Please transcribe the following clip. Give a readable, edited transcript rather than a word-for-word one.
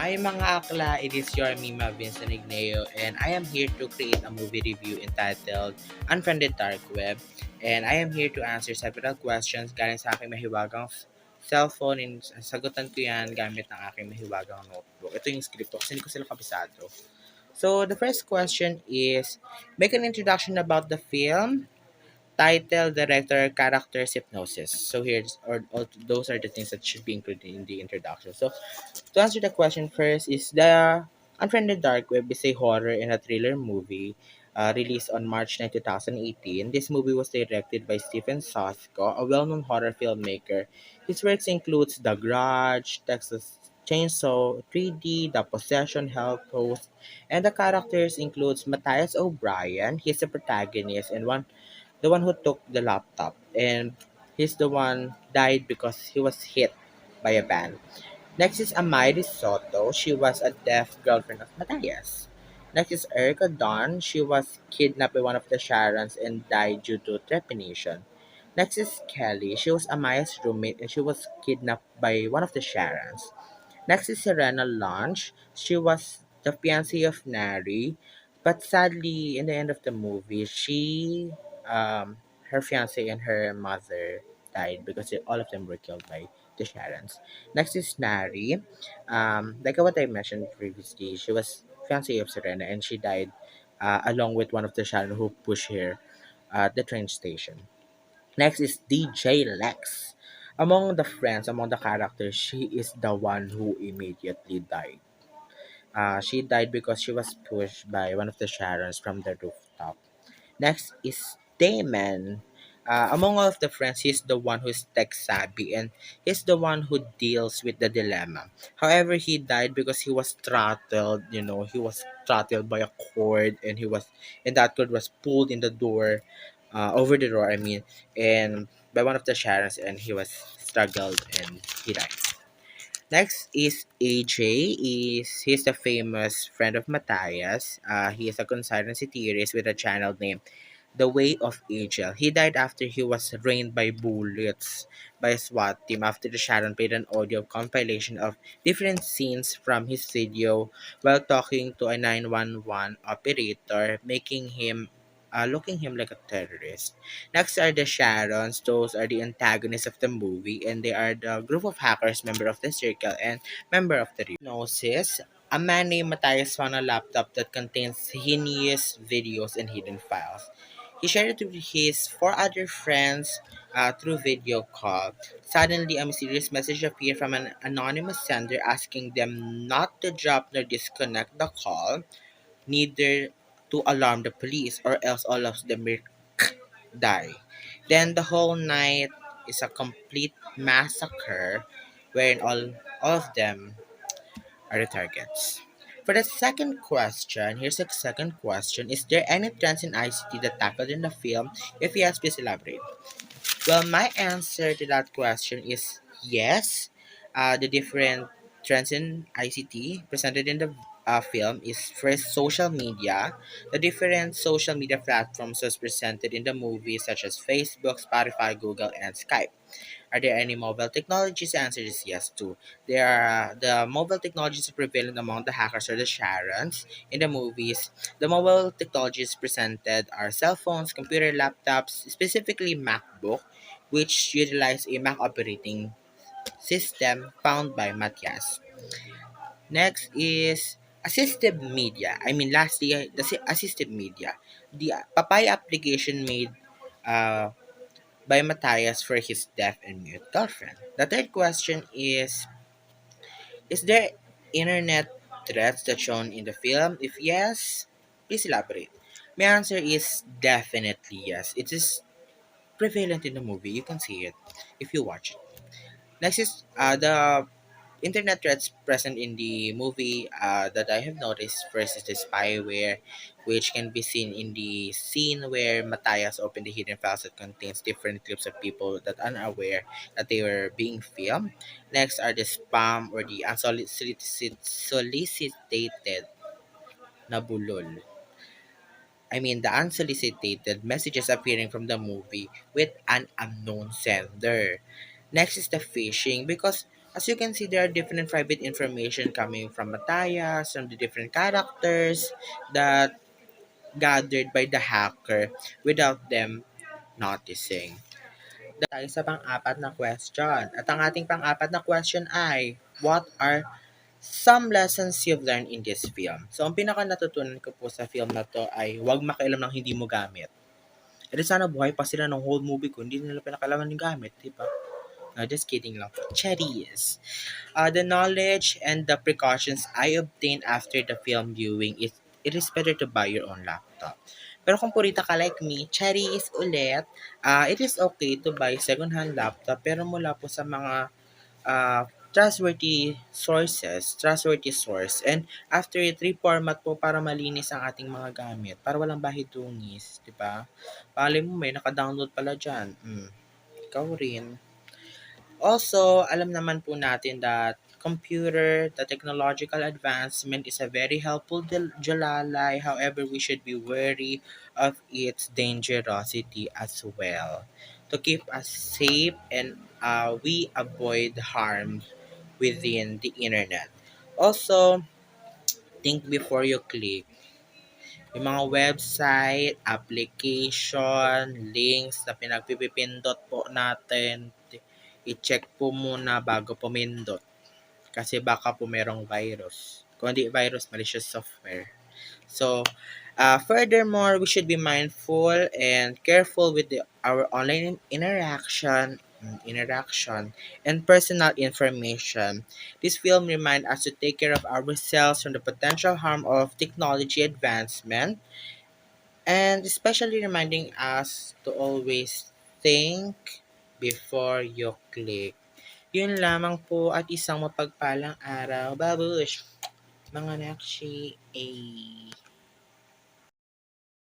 Hi mga akla, it is your Mima Vincent Igneo and I am here to create a movie review entitled Unfriended Dark Web, and I am here to answer several questions galing sa aking mahiwagang cellphone, and sagutan ko yan gamit ng aking mahiwagang notebook. Ito yung script ko kasi hindi ko sila kabisado. So the first question is, make an introduction about the film. Title, director, characters, hypnosis. So here's or those are the things that should be included in the introduction. So to answer the question first is the Unfriended Dark Web is a horror and a thriller movie released on March 9, 2018. This movie was directed by Stephen Sothko, a well-known horror filmmaker. His works includes The Grudge, Texas Chainsaw 3D, The Possession, Hell Post, and the characters includes Matthias O'Brien. He's the protagonist and the one who took the laptop, and he's the one died because he was hit by a van. Next is Amiri Soto. She was a deaf girlfriend of Matthias. Next is Erica Dawn. She was kidnapped by one of the Sharons and died due to trepanation. Next is Kelly. She was Amaya's roommate and she was kidnapped by one of the Sharons. Next is Serena Lunch. She was the fiancée of Nari, but sadly, in the end of the movie, her fiancé and her mother died because all of them were killed by the Sharons. Next is Nari. Like what I mentioned previously, she was fiancée of Serena and she died along with one of the Sharon who pushed her at the train station. Next is DJ Lex. Among the characters, she is the one who immediately died. She died because she was pushed by one of the Sharons from the rooftop. Next is Damon. Among all of the friends, he's the one who's tech savvy and he's the one who deals with the dilemma. However, he died because he was throttled. He was throttled by a cord, and that cord was pulled in the door, over the door. I mean, and by one of the Sharons, and he was struggled and he died. Next is AJ. He's the famous friend of Matthias. He is a conspiracy theorist with a channel named The Way of Angel. He died after he was rained by bullets by a SWAT team after the Sharon played an audio compilation of different scenes from his video while talking to a 911 operator, making him looking him like a terrorist. Next are the Sharons. Those are the antagonists of the movie, and they are the group of hackers, member of the Circle, and member of the Hypnosis. A man named Matthias found a laptop that contains heinous videos and hidden files. He shared it with his four other friends through video call. Suddenly, a mysterious message appeared from an anonymous sender asking them not to drop nor disconnect the call, neither to alarm the police, or else all of them will die. Then the whole night is a complete massacre wherein all of them are the targets. For the second question, here's the second question. Is there any trends in ICT that tackled in the film? If yes, please elaborate. Well, my answer to that question is yes. The different trends in ICT presented in the film is first social media. The different social media platforms was presented in the movie such as Facebook, Spotify, Google, and Skype. Are there any mobile technologies? The answer is yes too. There are the mobile technologies are prevalent among the hackers or the Sharons in the movies. The mobile technologies presented are cell phones, computer, laptops, specifically MacBook, which utilize a Mac operating system found by Matthias. Next is assistive media. Lastly, assistive media. The Papaya application made uh, by Matthias for his deaf and mute girlfriend. The third question is there internet threats that shown in the film? If yes, please elaborate. My answer is definitely yes. It is prevalent in the movie. You can see it if you watch it. Next is the internet threats present in the movie that I have noticed. First is the spyware, which can be seen in the scene where Matthias opened the hidden files that contains different clips of people that are unaware that they were being filmed. Next are the spam or the unsolicited nabulol. The unsolicited messages appearing from the movie with an unknown sender. Next is the phishing, because As you can see, there are different private information coming from Matthias, from the different characters that gathered by the hacker without them noticing. Tayo sa pang-apat na question. At ang ating pang-apat na question ay, what are some lessons you've learned in this film? So, ang pinaka natutunan ko po sa film na to ay huwag makialam ng hindi mo gamit. E di sana buhay pa sila ng whole movie ko, hindi nila pinakalaman yung gamit, di ba? No, just kidding lang po. Cherries. The knowledge and the precautions I obtained after the film viewing is it is better to buy your own laptop. Pero kung purita ka like me, cherry is ulit, it is okay to buy second-hand laptop pero mula po sa mga trustworthy source. And after it, reformat po para malinis ang ating mga gamit, para walang bahidungis, di ba? Pali mo may naka-download pala dyan. Ikaw rin. Also, alam naman po natin that the technological advancement is a very helpful Jalalay. However, we should be wary of its dangerosity as well. To keep us safe and we avoid harm within the internet. Also, think before you click. Yung mga website, application, links na pinagpipindot po natin, i-check po muna bago pumindot. Kasi baka po merong virus. Kung hindi virus, malicious software. So, furthermore, we should be mindful and careful with our online interaction and personal information. This film reminds us to take care of ourselves from the potential harm of technology advancement and especially reminding us to always think before you click. Yun lamang po at isang mapagpalang araw. Babush! Mga nakshi.